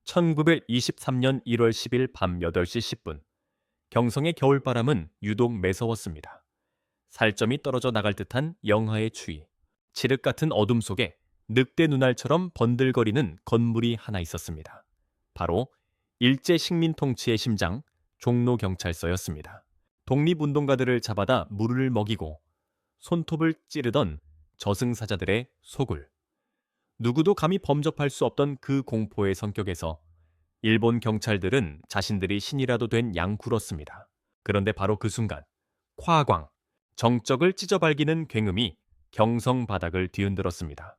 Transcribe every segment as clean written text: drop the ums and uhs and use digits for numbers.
1923년 1월 10일 밤 8시 10분, 경성의 겨울바람은 유독 매서웠습니다. 살점이 떨어져 나갈 듯한 영하의 추위, 칠흑 같은 어둠 속에 늑대 눈알처럼 번들거리는 건물이 하나 있었습니다. 바로 일제 식민 통치의 심장, 종로경찰서였습니다. 독립운동가들을 잡아다 물을 먹이고 손톱을 찌르던 저승사자들의 소굴. 누구도 감히 범접할 수 없던 그 공포의 성격에서 일본 경찰들은 자신들이 신이라도 된 양굴었습니다. 그런데 바로 그 순간, 화광, 정적을 찢어발기는 굉음이 경성 바닥을 뒤흔들었습니다.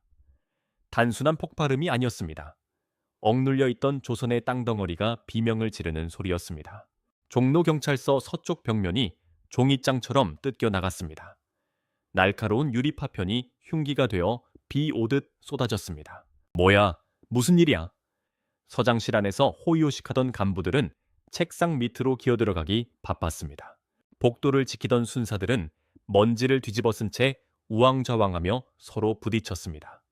단순한 폭발음이 아니었습니다. 억눌려 있던 조선의 땅덩어리가 비명을 지르는 소리였습니다. 종로경찰서 서쪽 벽면이 종이장처럼 뜯겨 나갔습니다. 날카로운 유리 파편이 흉기가 되어 비 오듯 쏟아졌습니다. 뭐야, 무슨 일이야? 서장실 안에서 호의호식하던 간부들은 책상 밑으로 기어들어가기 바빴습니다. 복도를 지키던 순사들은 먼지를 뒤집어 쓴 채 우왕좌왕하며 서로 부딪혔습니다.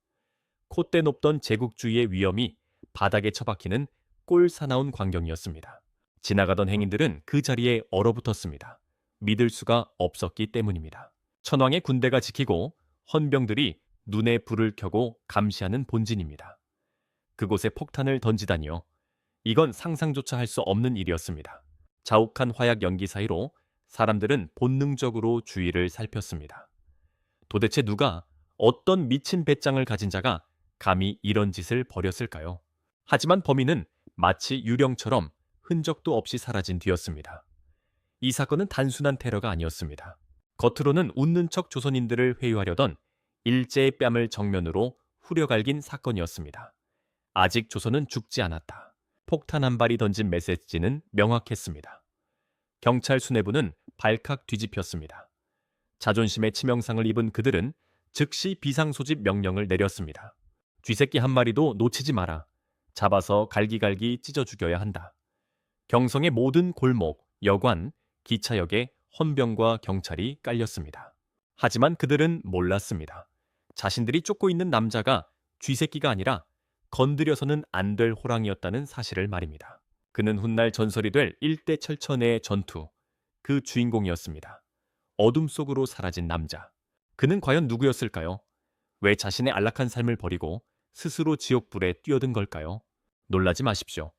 콧대 높던 제국주의의 위험이 바닥에 처박히는 꼴사나운 광경이었습니다. 지나가던 행인들은 그 자리에 얼어붙었습니다. 믿을 수가 없었기 때문입니다. 천황의 군대가 지키고 헌병들이 눈에 불을 켜고 감시하는 본진입니다. 그곳에 폭탄을 던지다니요. 이건 상상조차 할 수 없는 일이었습니다. 자욱한 화약 연기 사이로 사람들은 본능적으로 주위를 살폈습니다. 도대체 누가, 어떤 미친 배짱을 가진 자가 감히 이런 짓을 벌였을까요? 하지만 범인은 마치 유령처럼 흔적도 없이 사라진 뒤였습니다. 이 사건은 단순한 테러가 아니었습니다. 겉으로는 웃는 척 조선인들을 회유하려던 일제의 뺨을 정면으로 후려갈긴 사건이었습니다. 아직 조선은 죽지 않았다. 폭탄 한 발이 던진 메시지는 명확했습니다. 경찰 수뇌부는 발칵 뒤집혔습니다. 자존심의 치명상을 입은 그들은 즉시 비상소집 명령을 내렸습니다. 쥐새끼 한 마리도 놓치지 마라. 잡아서 갈기갈기 찢어 죽여야 한다. 경성의 모든 골목, 여관, 기차역에 헌병과 경찰이 깔렸습니다. 하지만 그들은 몰랐습니다. 자신들이 쫓고 있는 남자가 쥐새끼가 아니라 건드려서는 안 될 호랑이였다는 사실을 말입니다. 그는 훗날 전설이 될 일대철천의 전투, 그 주인공이었습니다. 어둠 속으로 사라진 남자. 그는 과연 누구였을까요? 왜 자신의 안락한 삶을 버리고 스스로 지옥불에 뛰어든 걸까요? 놀라지 마십시오.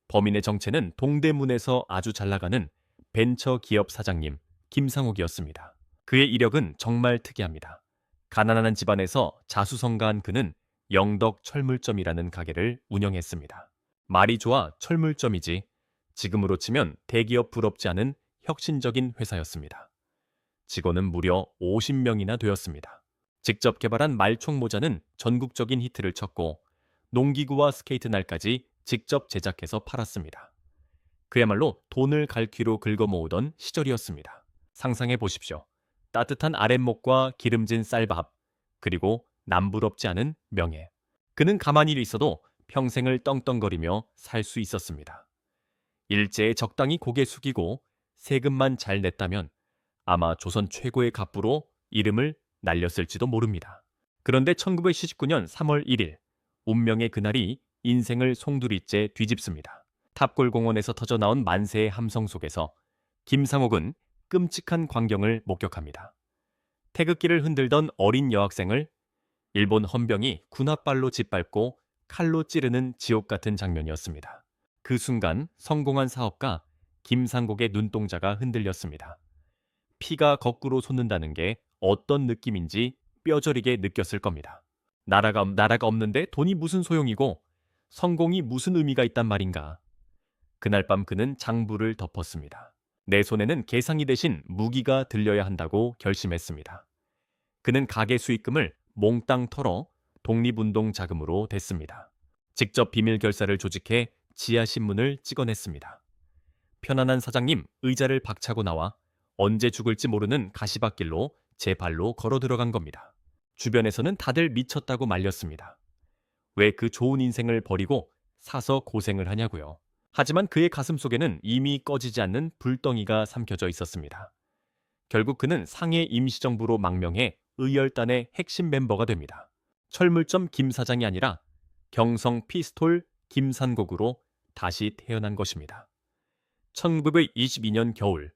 범인의 정체는 동대문에서 아주 잘 나가는 벤처 기업 사장님 김상옥이었습니다. 그의 이력은 정말 특이합니다. 가난한 집안에서 자수성가한 그는 영덕 철물점이라는 가게를 운영했습니다. 말이 좋아 철물점이지, 지금으로 치면 대기업 부럽지 않은 혁신적인 회사였습니다. 직원은 무려 50명이나 되었습니다. 직접 개발한 말총 모자는 전국적인 히트를 쳤고 농기구와 스케이트날까지 직접 제작해서 팔았습니다. 그야말로 돈을 갈퀴로 긁어모으던 시절이었습니다. 상상해 보십시오. 따뜻한 아랫목과 기름진 쌀밥, 그리고 남부럽지 않은 명예. 그는 가만히 있어도 평생을 떵떵거리며 살 수 있었습니다. 일제에 적당히 고개 숙이고 세금만 잘 냈다면 아마 조선 최고의 갑부로 이름을 날렸을지도 모릅니다. 그런데 1979년 3월 1일, 운명의 그날이 인생을 송두리째 뒤집습니다. 탑골공원에서 터져나온 만세의 함성 속에서 김상옥은 끔찍한 광경을 목격합니다. 태극기를 흔들던 어린 여학생을 일본 헌병이 군홧발로 짓밟고 칼로 찌르는 지옥 같은 장면이었습니다. 그 순간 성공한 사업가 김상국의 눈동자가 흔들렸습니다. 피가 거꾸로 솟는다는 게 어떤 느낌인지 뼈저리게 느꼈을 겁니다. 나라가 없는데 돈이 무슨 소용이고 성공이 무슨 의미가 있단 말인가. 그날 밤 그는 장부를 덮었습니다. 내 손에는 계상이 대신 무기가 들려야 한다고 결심했습니다. 그는 가게 수익금을 몽땅 털어 독립운동 자금으로 댔습니다. 직접 비밀 결사를 조직해 지하신문을 찍어냈습니다. 편안한 사장님 의자를 박차고 나와 언제 죽을지 모르는 가시밭길로 제 발로 걸어 들어간 겁니다. 주변에서는 다들 미쳤다고 말렸습니다. 왜 그 좋은 인생을 버리고 사서 고생을 하냐고요. 하지만 그의 가슴 속에는 이미 꺼지지 않는 불덩이가 삼켜져 있었습니다. 결국 그는 상해 임시정부로 망명해 의열단의 핵심 멤버가 됩니다. 철물점 김 사장이 아니라 경성 피스톨 김산곡으로 다시 태어난 것입니다. 1922년 겨울,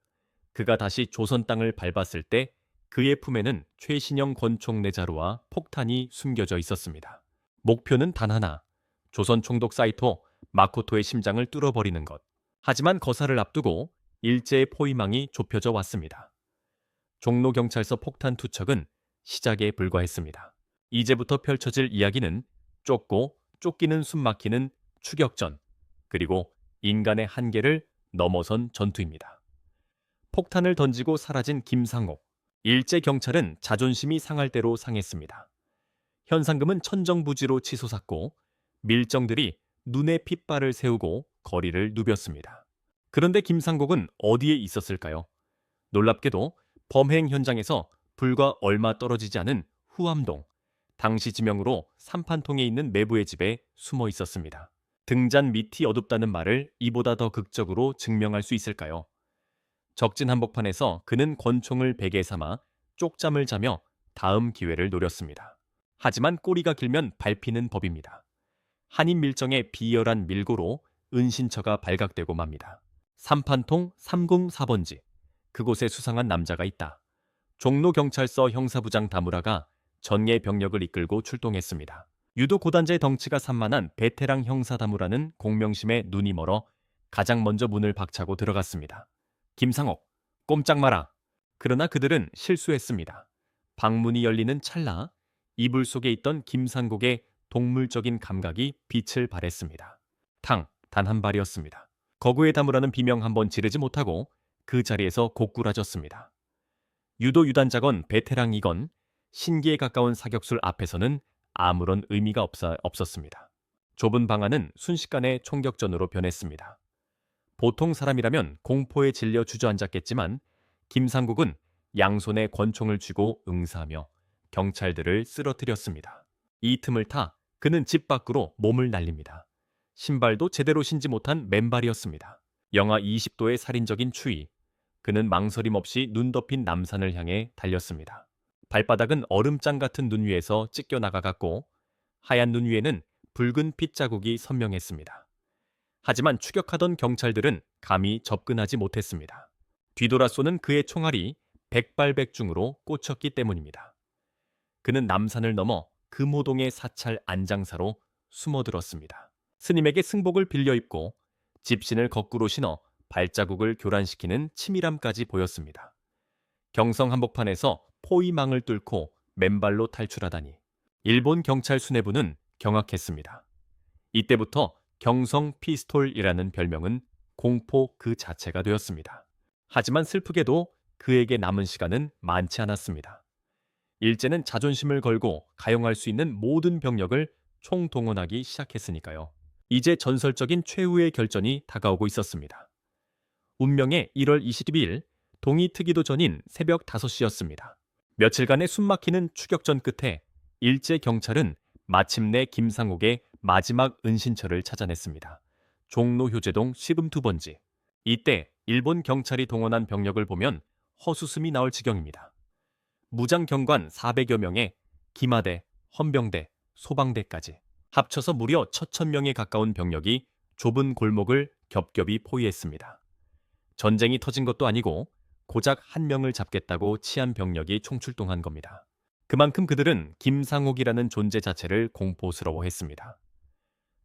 그가 다시 조선 땅을 밟았을 때 그의 품에는 최신형 권총 4자루와 폭탄이 숨겨져 있었습니다. 목표는 단 하나, 조선 총독 사이토 마코토의 심장을 뚫어버리는 것. 하지만 거사를 앞두고 일제의 포위망이 좁혀져 왔습니다. 종로경찰서 폭탄 투척은 시작에 불과했습니다. 이제부터 펼쳐질 이야기는 쫓고 쫓기는 숨막히는 추격전, 그리고 인간의 한계를 넘어선 전투입니다. 폭탄을 던지고 사라진 김상옥. 일제 경찰은 자존심이 상할 대로 상했습니다. 현상금은 천정부지로 치솟았고 밀정들이 눈에 핏발을 세우고 거리를 누볐습니다. 그런데 김상곡은 어디에 있었을까요? 놀랍게도 범행 현장에서 불과 얼마 떨어지지 않은 후암동, 당시 지명으로 삼판통에 있는 매부의 집에 숨어 있었습니다. 등잔 밑이 어둡다는 말을 이보다 더 극적으로 증명할 수 있을까요? 적진 한복판에서 그는 권총을 베개 삼아 쪽잠을 자며 다음 기회를 노렸습니다. 하지만 꼬리가 길면 밟히는 법입니다. 한인 밀정의 비열한 밀고로 은신처가 발각되고 맙니다. 삼판통 304번지. 그곳에 수상한 남자가 있다. 종로경찰서 형사부장 다무라가 전예 병력을 이끌고 출동했습니다. 유도 고단자의 덩치가 산만한 베테랑 형사 다무라는 공명심에 눈이 멀어 가장 먼저 문을 박차고 들어갔습니다. 김상옥, 꼼짝 마라. 그러나 그들은 실수했습니다. 방문이 열리는 찰나 이불 속에 있던 김상곡의 동물적인 감각이 빛을 발했습니다. 단 한 발이었습니다. 거구의 다무라는 비명 한번 지르지 못하고 그 자리에서 고꾸라졌습니다. 유도 유단자건 베테랑이건 신기에 가까운 사격술 앞에서는 아무런 의미가 없었습니다. 좁은 방 안은 순식간에 총격전으로 변했습니다. 보통 사람이라면 공포에 질려 주저앉았겠지만 김상국은 양손에 권총을 쥐고 응사하며 경찰들을 쓰러뜨렸습니다. 이 틈을 타 그는 집 밖으로 몸을 날립니다. 신발도 제대로 신지 못한 맨발이었습니다. 영하 20도의 살인적인 추위. 그는 망설임 없이 눈 덮인 남산을 향해 달렸습니다. 발바닥은 얼음장 같은 눈 위에서 찢겨 나가갔고 하얀 눈 위에는 붉은 핏자국이 선명했습니다. 하지만 추격하던 경찰들은 감히 접근하지 못했습니다. 뒤돌아 쏘는 그의 총알이 백발백중으로 꽂혔기 때문입니다. 그는 남산을 넘어 금호동의 사찰 안장사로 숨어들었습니다. 스님에게 승복을 빌려 입고 집신을 거꾸로 신어 발자국을 교란시키는 치밀함까지 보였습니다. 경성 한복판에서 포위망을 뚫고 맨발로 탈출하다니 일본 경찰 수뇌부는 경악했습니다. 이때부터 경성 피스톨이라는 별명은 공포 그 자체가 되었습니다. 하지만 슬프게도 그에게 남은 시간은 많지 않았습니다. 일제는 자존심을 걸고 가용할 수 있는 모든 병력을 총동원하기 시작했으니까요. 이제 전설적인 최후의 결전이 다가오고 있었습니다. 운명의 1월 22일 동이특이도 전인 새벽 5시였습니다. 며칠간의 숨막히는 추격전 끝에 일제 경찰은 마침내 김상옥의 마지막 은신처를 찾아냈습니다. 종로효제동 시금투번지. 이때 일본 경찰이 동원한 병력을 보면 허수음이 나올 지경입니다. 무장경관 400여 명에 기마대, 헌병대, 소방대까지 합쳐서 무려 1,000명에 가까운 병력이 좁은 골목을 겹겹이 포위했습니다. 전쟁이 터진 것도 아니고 고작 한 명을 잡겠다고 치안 병력이 총출동한 겁니다. 그만큼 그들은 김상옥이라는 존재 자체를 공포스러워했습니다.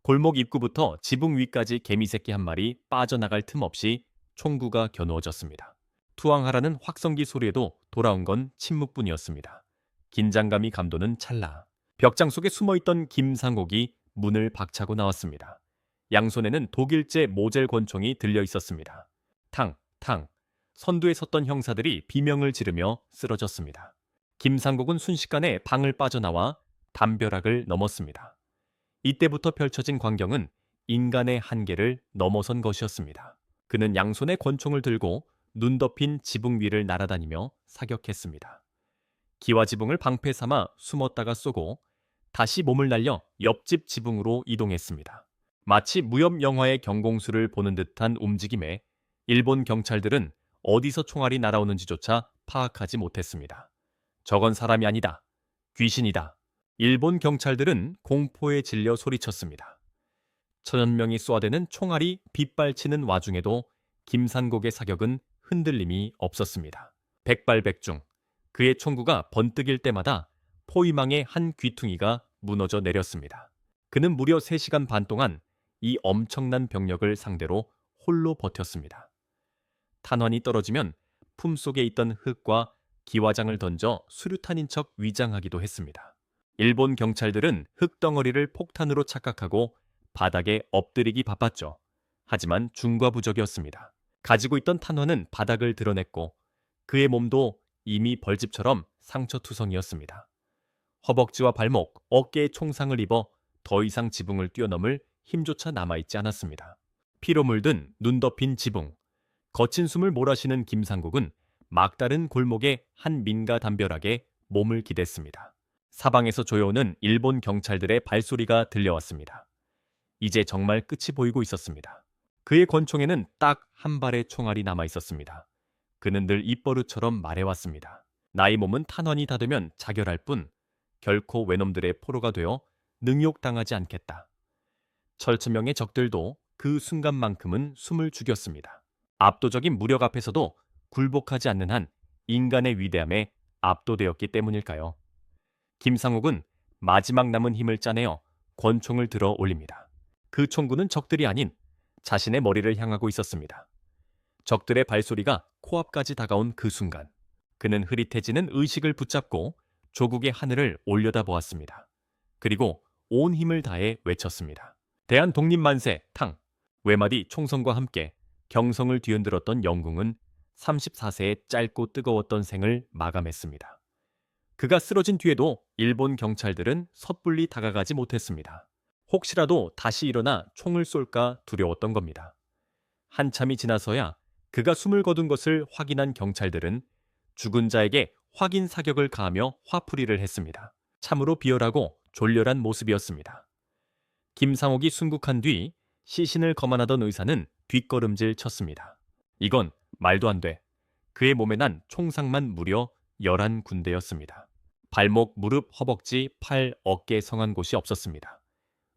골목 입구부터 지붕 위까지 개미새끼 한 마리 빠져나갈 틈 없이 총구가 겨누어졌습니다. 투항하라는 확성기 소리에도 돌아온 건 침묵뿐이었습니다. 긴장감이 감도는 찰나 벽장 속에 숨어있던 김상옥이 문을 박차고 나왔습니다. 양손에는 독일제 모젤 권총이 들려 있었습니다. 탕! 선두에 섰던 형사들이 비명을 지르며 쓰러졌습니다. 김상곡은 순식간에 방을 빠져나와 담벼락을 넘었습니다. 이때부터 펼쳐진 광경은 인간의 한계를 넘어선 것이었습니다. 그는 양손에 권총을 들고 눈 덮인 지붕 위를 날아다니며 사격했습니다. 기와 지붕을 방패 삼아 숨었다가 쏘고 다시 몸을 날려 옆집 지붕으로 이동했습니다. 마치 무협 영화의 경공수를 보는 듯한 움직임에 일본 경찰들은 어디서 총알이 날아오는지조차 파악하지 못했습니다. 저건 사람이 아니다. 귀신이다. 일본 경찰들은 공포에 질려 소리쳤습니다. 천여 명이 쏘아대는 총알이 빗발치는 와중에도 김상국의 사격은 흔들림이 없었습니다. 백발백중, 그의 총구가 번뜩일 때마다 포위망의 한 귀퉁이가 무너져 내렸습니다. 그는 무려 3시간 반 동안 이 엄청난 병력을 상대로 홀로 버텼습니다. 탄환이 떨어지면 품속에 있던 흙과 기와장을 던져 수류탄인 척 위장하기도 했습니다. 일본 경찰들은 흙덩어리를 폭탄으로 착각하고 바닥에 엎드리기 바빴죠. 하지만 중과부적이었습니다. 가지고 있던 탄환은 바닥을 드러냈고 그의 몸도 이미 벌집처럼 상처투성이었습니다. 허벅지와 발목, 어깨에 총상을 입어 더 이상 지붕을 뛰어넘을 힘조차 남아있지 않았습니다. 피로 물든 눈 덮인 지붕, 거친 숨을 몰아쉬는 김상국은 막다른 골목의 한 민가 담벼락에 몸을 기댔습니다. 사방에서 조여오는 일본 경찰들의 발소리가 들려왔습니다. 이제 정말 끝이 보이고 있었습니다. 그의 권총에는 딱 한 발의 총알이 남아 있었습니다. 그는 늘 입버릇처럼 말해왔습니다. 나의 몸은 탄환이 닿으면 자결할 뿐 결코 외놈들의 포로가 되어 능욕당하지 않겠다. 철천명의 적들도 그 순간만큼은 숨을 죽였습니다. 압도적인 무력 앞에서도 굴복하지 않는 한 인간의 위대함에 압도되었기 때문일까요? 김상욱은 마지막 남은 힘을 짜내어 권총을 들어 올립니다. 그 총구는 적들이 아닌 자신의 머리를 향하고 있었습니다. 적들의 발소리가 코앞까지 다가온 그 순간, 그는 흐릿해지는 의식을 붙잡고 조국의 하늘을 올려다보았습니다. 그리고 온 힘을 다해 외쳤습니다. 대한독립만세, 탕! 외마디 총성과 함께 경성을 뒤흔들었던 영궁은 34세의 짧고 뜨거웠던 생을 마감했습니다. 그가 쓰러진 뒤에도 일본 경찰들은 섣불리 다가가지 못했습니다. 혹시라도 다시 일어나 총을 쏠까 두려웠던 겁니다. 한참이 지나서야 그가 숨을 거둔 것을 확인한 경찰들은 죽은 자에게 확인 사격을 가하며 화풀이를 했습니다. 참으로 비열하고 졸렬한 모습이었습니다. 김상옥이 순국한 뒤 시신을 거만하던 의사는 뒷걸음질 쳤습니다. 이건 말도 안 돼. 그의 몸에 난 총상만 무려 11군데였습니다. 발목, 무릎, 허벅지, 팔, 어깨에 성한 곳이 없었습니다.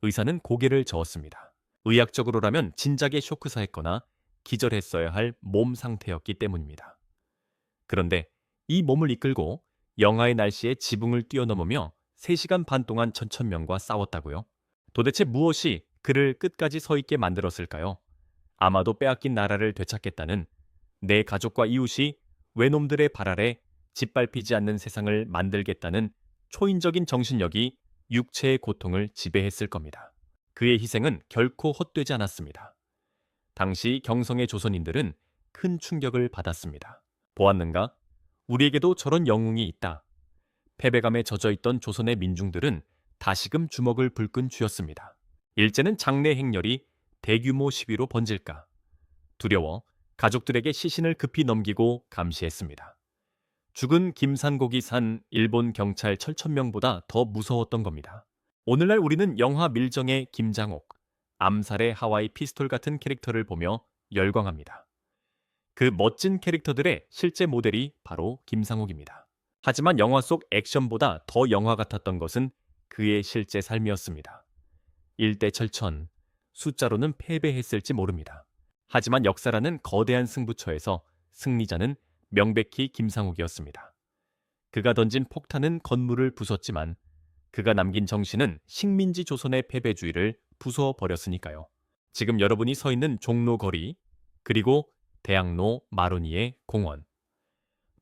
의사는 고개를 저었습니다. 의학적으로라면 진작에 쇼크사했거나 기절했어야 할 몸 상태였기 때문입니다. 그런데 이 몸을 이끌고 영하의 날씨에 지붕을 뛰어넘으며 3시간 반 동안 천천명과 싸웠다고요? 도대체 무엇이 그를 끝까지 서 있게 만들었을까요? 아마도 빼앗긴 나라를 되찾겠다는, 내 가족과 이웃이 외놈들의 발 아래 짓밟히지 않는 세상을 만들겠다는 초인적인 정신력이 육체의 고통을 지배했을 겁니다. 그의 희생은 결코 헛되지 않았습니다. 당시 경성의 조선인들은 큰 충격을 받았습니다. 보았는가? 우리에게도 저런 영웅이 있다. 패배감에 젖어있던 조선의 민중들은 다시금 주먹을 불끈 쥐었습니다. 일제는 장래 행렬이 대규모 시위로 번질까 두려워 가족들에게 시신을 급히 넘기고 감시했습니다. 죽은 김상국이 산 일본 경찰 철천명보다 더 무서웠던 겁니다. 오늘날 우리는 영화 밀정의 김장옥, 암살의 하와이 피스톨 같은 캐릭터를 보며 열광합니다. 그 멋진 캐릭터들의 실제 모델이 바로 김상욱입니다. 하지만 영화 속 액션보다 더 영화 같았던 것은 그의 실제 삶이었습니다. 일대철천, 숫자로는 패배했을지 모릅니다. 하지만 역사라는 거대한 승부처에서 승리자는 명백히 김상욱이었습니다. 그가 던진 폭탄은 건물을 부쉈지만 그가 남긴 정신은 식민지 조선의 패배주의를 부숴버렸으니까요. 지금 여러분이 서 있는 종로거리, 그리고 대학로 마로니에 공원,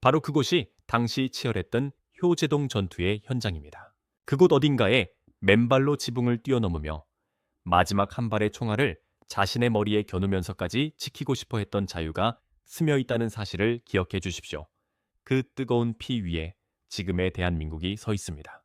바로 그곳이 당시 치열했던 효제동 전투의 현장입니다. 그곳 어딘가에 맨발로 지붕을 뛰어넘으며 마지막 한 발의 총알을 자신의 머리에 겨누면서까지 지키고 싶어 했던 자유가 스며 있다는 사실을 기억해 주십시오. 그 뜨거운 피 위에 지금의 대한민국이 서 있습니다.